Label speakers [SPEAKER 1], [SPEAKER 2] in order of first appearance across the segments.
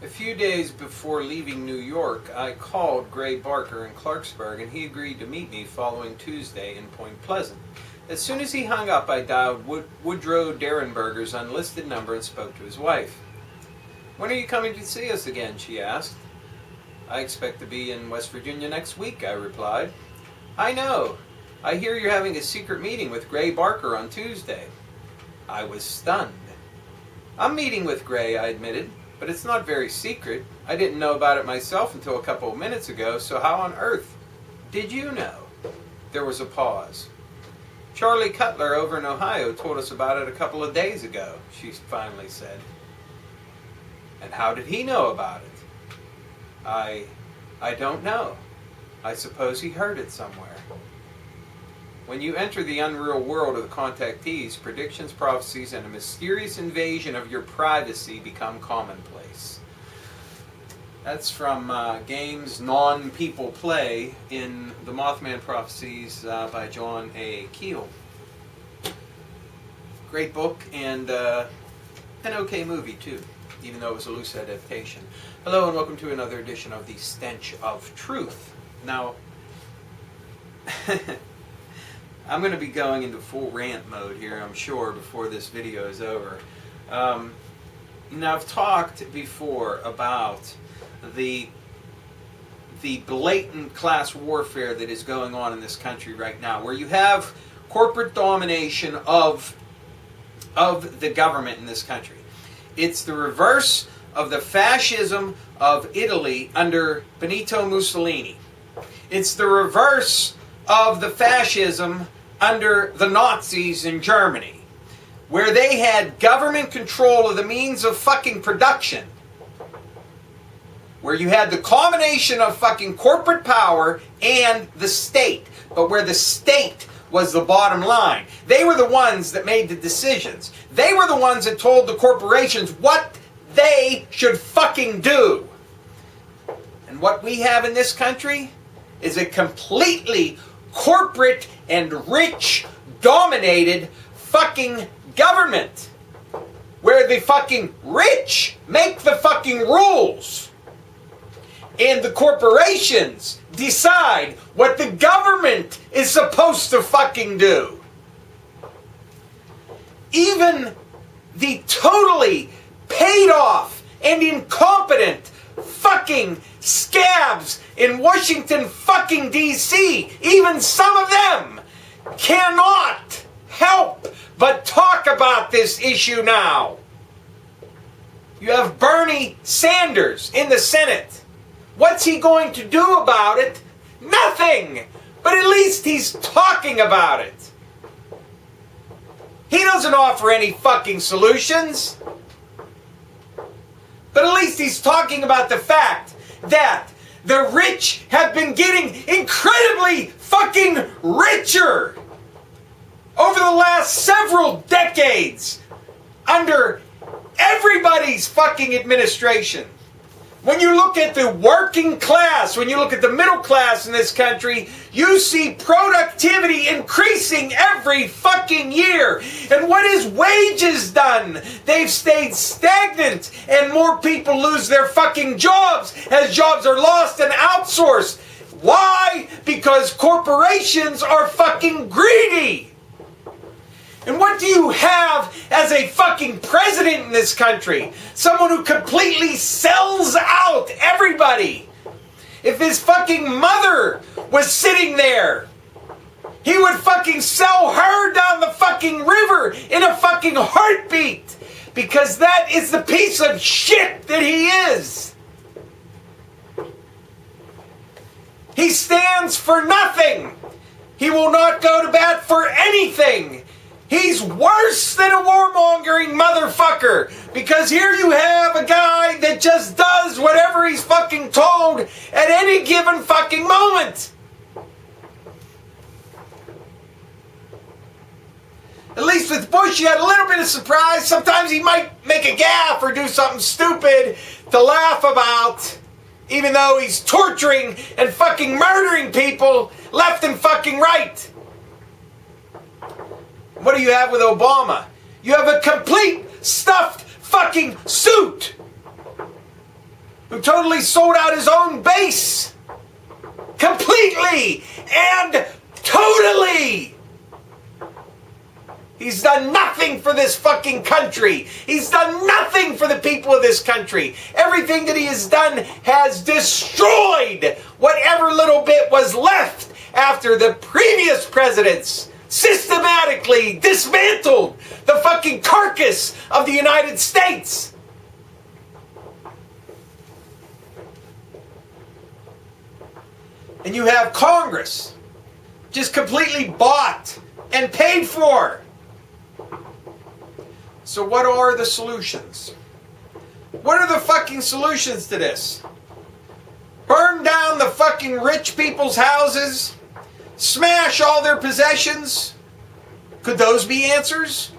[SPEAKER 1] few days before leaving New York, I called Gray Barker in Clarksburg, and he agreed to meet me following Tuesday in Point Pleasant. As soon as he hung up, I dialed Woodrow Derenberger's unlisted number and spoke to his wife. "When are you coming to see us again?" she asked. "I expect to be in West Virginia next week," I replied. "I know. I hear you're having a secret meeting with Gray Barker on Tuesday." I was stunned. "I'm meeting with Gray," I admitted, "but it's not very secret. I didn't know about it myself until a couple of minutes ago, so how on earth did you know?" There was a pause. "Charlie Cutler over in Ohio told us about it a couple of days ago," she finally said. "And how did he know about it?" I don't know. I suppose he heard it somewhere." When you enter the unreal world of the contactees, predictions, prophecies, and a mysterious invasion of your privacy become commonplace. That's from Games Non-People Play in The Mothman Prophecies by John A. Keel. Great book and an okay movie too, even though it was a loose adaptation. Hello and welcome to another edition of the Stench of Truth. Now, I'm going to be going into full rant mode here, I'm sure, before this video is over. Now, I've talked before about the blatant class warfare that is going on in this country right now, where you have corporate domination of the government in this country. It's the reverse of the fascism of Italy under Benito Mussolini. It's the reverse of the fascism under the Nazis in Germany, where they had government control of the means of fucking production, where you had the combination of fucking corporate power and the state, but where the state was the bottom line. They were the ones that made the decisions. They were the ones that told the corporations what they should fucking do. And what we have in this country is a completely corporate and rich dominated fucking government, where the fucking rich make the fucking rules and the corporations decide what the government is supposed to fucking do. Even the totally paid off and incompetent fucking scabs in Washington fucking D.C., even some of them cannot help but talk about this issue now. You have Bernie Sanders in the Senate. What's he going to do about it? Nothing! But at least he's talking about it. He doesn't offer any fucking solutions. But at least he's talking about the fact that the rich have been getting incredibly fucking richer over the last several decades under everybody's fucking administration. When you look at the working class, when you look at the middle class in this country, you see productivity increasing every fucking year. And what has wages done? They've stayed stagnant, and more people lose their fucking jobs as jobs are lost and outsourced. Why? Because corporations are fucking greedy. And what do you have as a fucking president in this country? Someone who completely sells out everybody. If his fucking mother was sitting there, he would fucking sell her down the fucking river in a fucking heartbeat. Because that is the piece of shit that he is. He stands for nothing. He will not go to bat for anything. He's worse than a warmongering motherfucker, because here you have a guy that just does whatever he's fucking told at any given fucking moment. At least with Bush, you had a little bit of surprise. Sometimes he might make a gaffe or do something stupid to laugh about, even though he's torturing and fucking murdering people left and fucking right. What do you have with Obama? You have a complete stuffed fucking suit. who totally sold out his own base. Completely and totally. He's done nothing for this fucking country. He's done nothing for the people of this country. Everything that he has done has destroyed whatever little bit was left after the previous presidents systematically dismantled the fucking carcass of the United States. And you have Congress just completely bought and paid for. So what are the solutions? What are the fucking solutions to this? Burn down the fucking rich people's houses? Smash all their possessions? Could those be answers?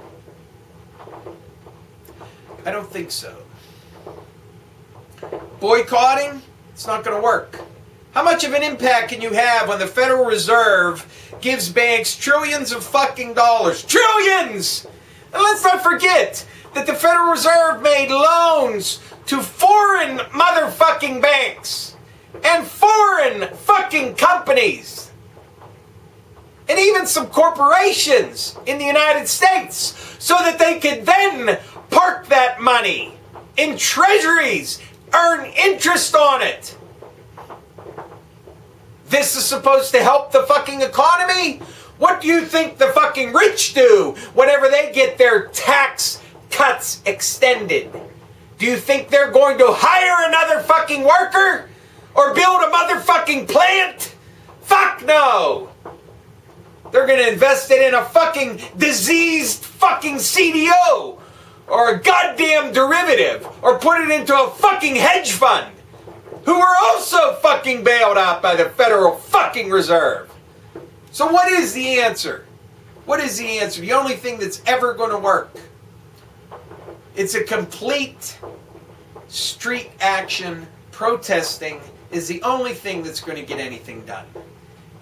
[SPEAKER 1] I don't think so. Boycotting? It's not going to work. How much of an impact can you have when the Federal Reserve gives banks trillions of fucking dollars? Trillions! And let's not forget that the Federal Reserve made loans to foreign motherfucking banks and foreign fucking companies and even some corporations in the United States so that they could then park that money in treasuries, earn interest on it. This is supposed to help the fucking economy? What do you think the fucking rich do whenever they get their tax cuts extended? Do you think they're going to hire another fucking worker? Or build a motherfucking plant? Fuck no! They're going to invest it in a fucking diseased fucking CDO. Or a goddamn derivative. Or put it into a fucking hedge fund. Who were also fucking bailed out by the Federal fucking Reserve. So what is the answer? What is the answer? The only thing that's ever going to work. It's a complete street action. Protesting is the only thing that's going to get anything done.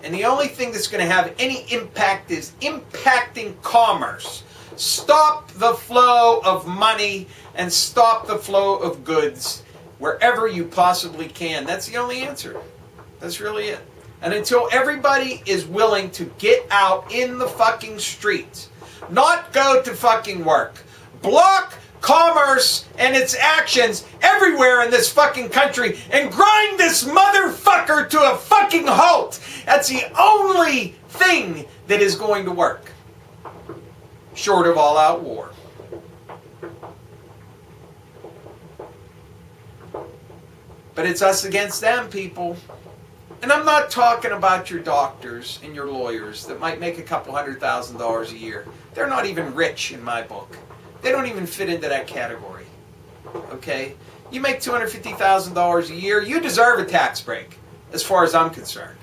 [SPEAKER 1] And the only thing that's going to have any impact is impacting commerce. Stop the flow of money and stop the flow of goods wherever you possibly can. That's the only answer. That's really it. And until everybody is willing to get out in the fucking streets, not go to fucking work, block commerce and its actions everywhere in this fucking country and grind this motherfucker to a fucking halt. That's the only thing that is going to work. Short of all-out war. But it's us against them, people. And I'm not talking about your doctors and your lawyers that might make a couple $100,000 a year. They're not even rich in my book. They don't even fit into that category. Okay? You make $250,000 a year, you deserve a tax break, as far as I'm concerned.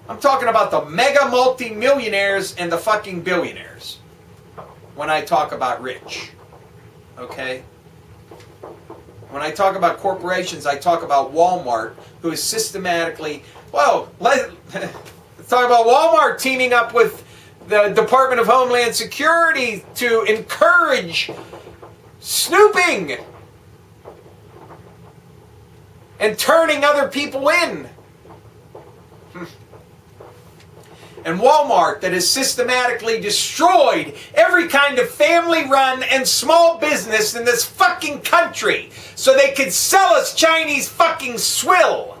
[SPEAKER 1] I'm talking about the mega multi-millionaires and the fucking billionaires when I talk about rich. Okay? When I talk about corporations, I talk about Walmart, who is systematically, let's talk about Walmart teaming up with the Department of Homeland Security to encourage snooping and turning other people in. And Walmart that has systematically destroyed every kind of family-run and small business in this fucking country so they could sell us Chinese fucking swill.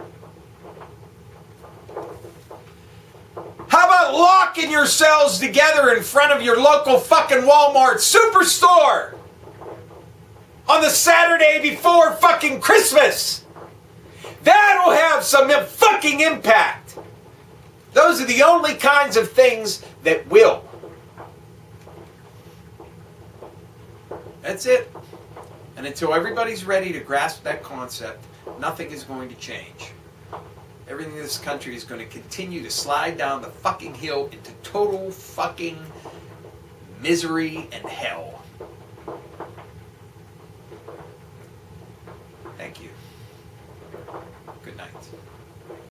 [SPEAKER 1] How about locking yourselves together in front of your local fucking Walmart superstore on the Saturday before fucking Christmas? That'll have some fucking impact. Those are the only kinds of things that will. That's it. And until everybody's ready to grasp that concept, nothing is going to change. Everything in this country is going to continue to slide down the fucking hill into total fucking misery and hell.